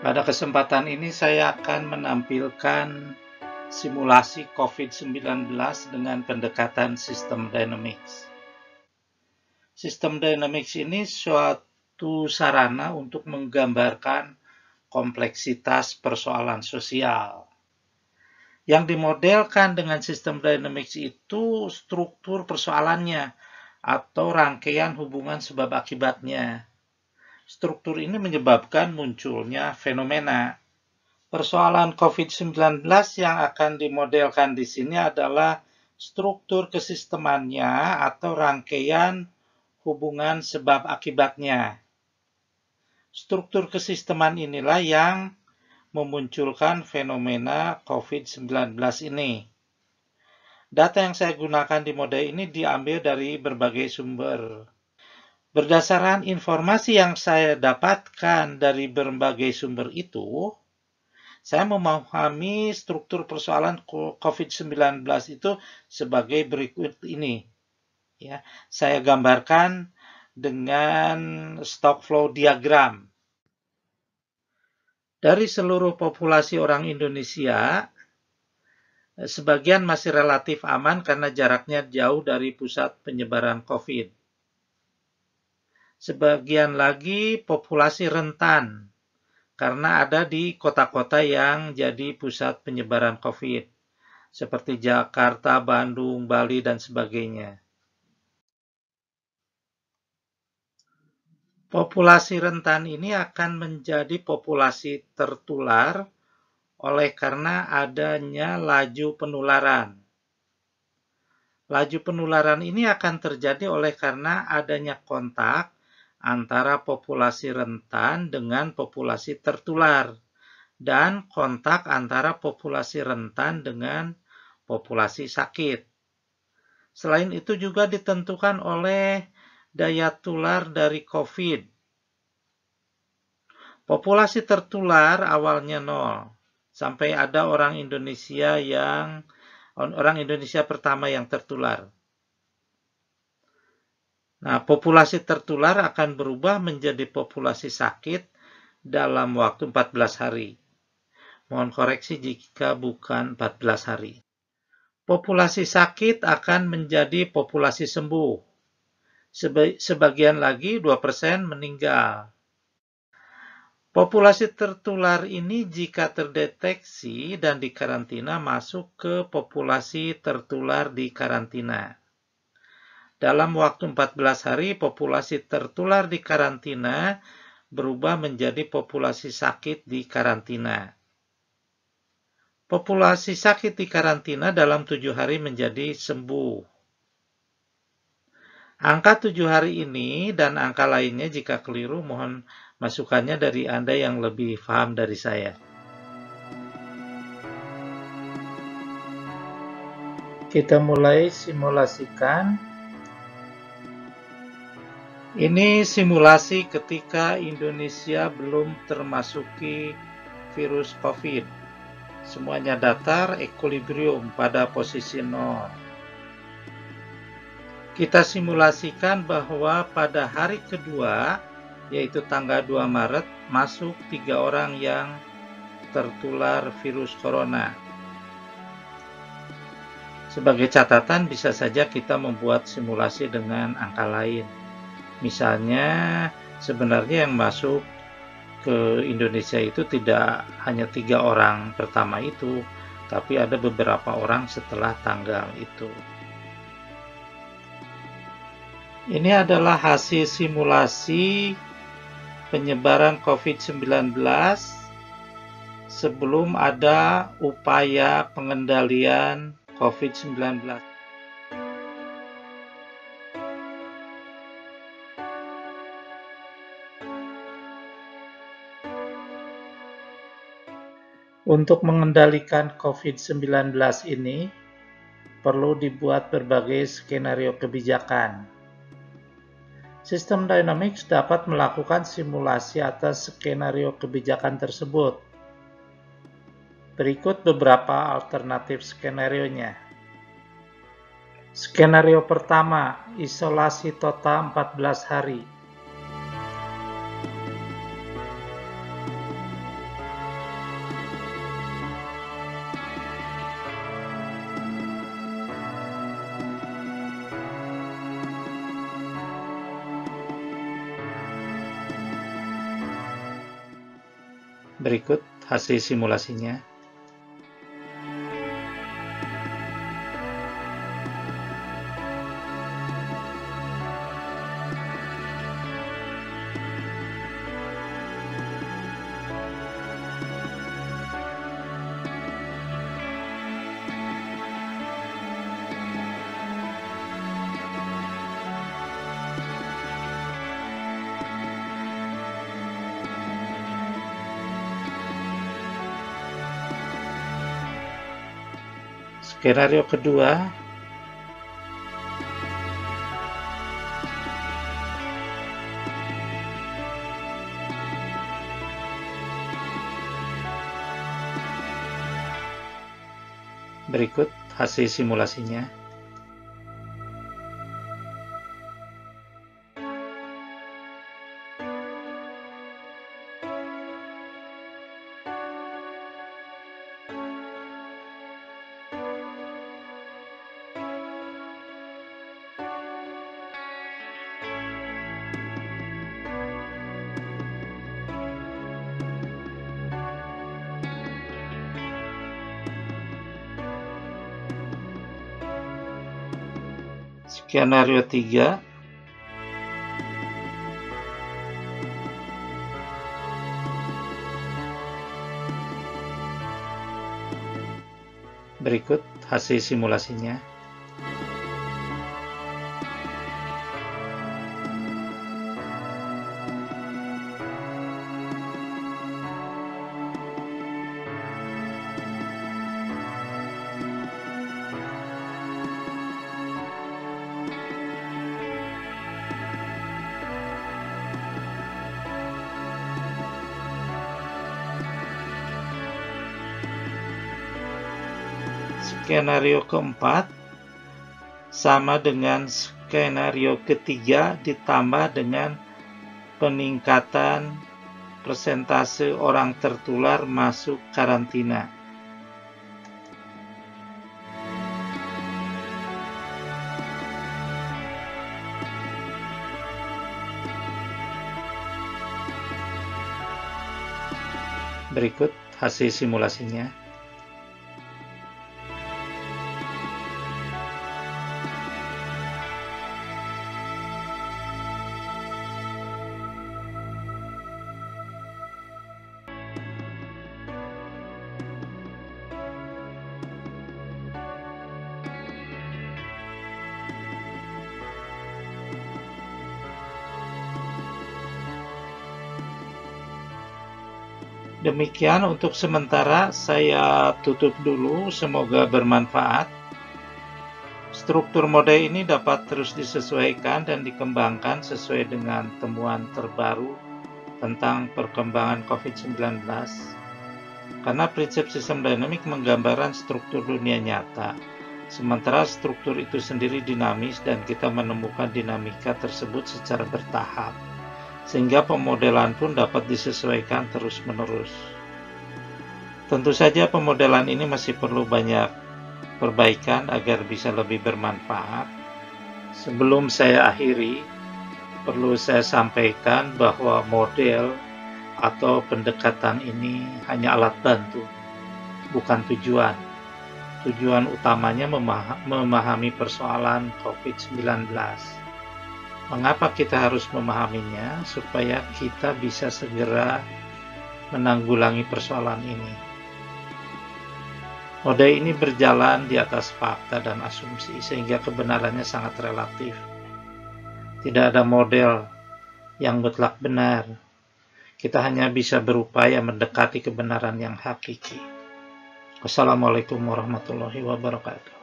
Pada kesempatan ini saya akan menampilkan simulasi COVID-19 dengan pendekatan System Dynamics. System Dynamics ini suatu sarana untuk menggambarkan kompleksitas persoalan sosial. Yang dimodelkan dengan System Dynamics itu struktur persoalannya atau rangkaian hubungan sebab akibatnya. Struktur ini menyebabkan munculnya fenomena. Persoalan COVID-19 yang akan dimodelkan di sini adalah struktur kesistemannya atau rangkaian hubungan sebab akibatnya. Struktur kesisteman inilah yang memunculkan fenomena COVID-19 ini. Data yang saya gunakan di model ini diambil dari berbagai sumber. Berdasarkan informasi yang saya dapatkan dari berbagai sumber itu, saya memahami struktur persoalan COVID-19 itu sebagai berikut ini. Ya, saya gambarkan dengan stock flow diagram. Dari seluruh populasi orang Indonesia, sebagian masih relatif aman karena jaraknya jauh dari pusat penyebaran COVID. Sebagian lagi populasi rentan, karena ada di kota-kota yang jadi pusat penyebaran COVID, seperti Jakarta, Bandung, Bali, dan sebagainya. Populasi rentan ini akan menjadi populasi tertular oleh karena adanya laju penularan. Laju penularan ini akan terjadi oleh karena adanya kontak antara populasi rentan dengan populasi tertular dan kontak antara populasi rentan dengan populasi sakit. Selain itu juga ditentukan oleh daya tular dari COVID. Populasi tertular awalnya 0, sampai ada orang Indonesia pertama yang tertular. Nah, populasi tertular akan berubah menjadi populasi sakit dalam waktu 14 hari. Mohon koreksi jika bukan 14 hari. Populasi sakit akan menjadi populasi sembuh. Sebagian lagi 2% meninggal. Populasi tertular ini jika terdeteksi dan dikarantina masuk ke populasi tertular di karantina. Dalam waktu 14 hari, populasi tertular di karantina berubah menjadi populasi sakit di karantina. Populasi sakit di karantina dalam 7 hari menjadi sembuh. Angka 7 hari ini dan angka lainnya jika keliru mohon masukannya dari Anda yang lebih paham dari saya. Kita mulai simulasikan. Ini simulasi ketika Indonesia belum termasuki virus COVID. Semuanya datar, equilibrium pada posisi 0. Kita simulasikan bahwa pada hari kedua, yaitu tanggal 2 Maret, masuk 3 orang yang tertular virus corona. Sebagai catatan, bisa saja kita membuat simulasi dengan angka lain. Misalnya, sebenarnya yang masuk ke Indonesia itu tidak hanya 3 orang pertama itu, tapi ada beberapa orang setelah tanggal itu. Ini adalah hasil simulasi penyebaran COVID-19 sebelum ada upaya pengendalian COVID-19. Untuk mengendalikan COVID-19 ini, perlu dibuat berbagai skenario kebijakan. System Dynamics dapat melakukan simulasi atas skenario kebijakan tersebut. Berikut beberapa alternatif skenario-nya. Skenario pertama, isolasi total 14 hari. Berikut hasil simulasinya. Skenario kedua, berikut hasil simulasinya. Skenario 3, berikut hasil simulasinya. Skenario keempat sama dengan skenario ketiga ditambah dengan peningkatan persentase orang tertular masuk karantina. Berikut hasil simulasinya. Demikian untuk sementara, saya tutup dulu. Semoga bermanfaat. Struktur mode ini dapat terus disesuaikan dan dikembangkan sesuai dengan temuan terbaru tentang perkembangan COVID-19. Karena prinsip sistem dinamik menggambarkan struktur dunia nyata, sementara struktur itu sendiri dinamis dan kita menemukan dinamika tersebut secara bertahap, sehingga pemodelan pun dapat disesuaikan terus-menerus. Tentu saja pemodelan ini masih perlu banyak perbaikan agar bisa lebih bermanfaat. Sebelum saya akhiri, perlu saya sampaikan bahwa model atau pendekatan ini hanya alat bantu, bukan tujuan. Tujuan utamanya memahami persoalan COVID-19. Mengapa kita harus memahaminya? Supaya kita bisa segera menanggulangi persoalan ini. Mode ini berjalan di atas fakta dan asumsi, sehingga kebenarannya sangat relatif. Tidak ada model yang mutlak benar. Kita hanya bisa berupaya mendekati kebenaran yang hakiki. Wassalamualaikum warahmatullahi wabarakatuh.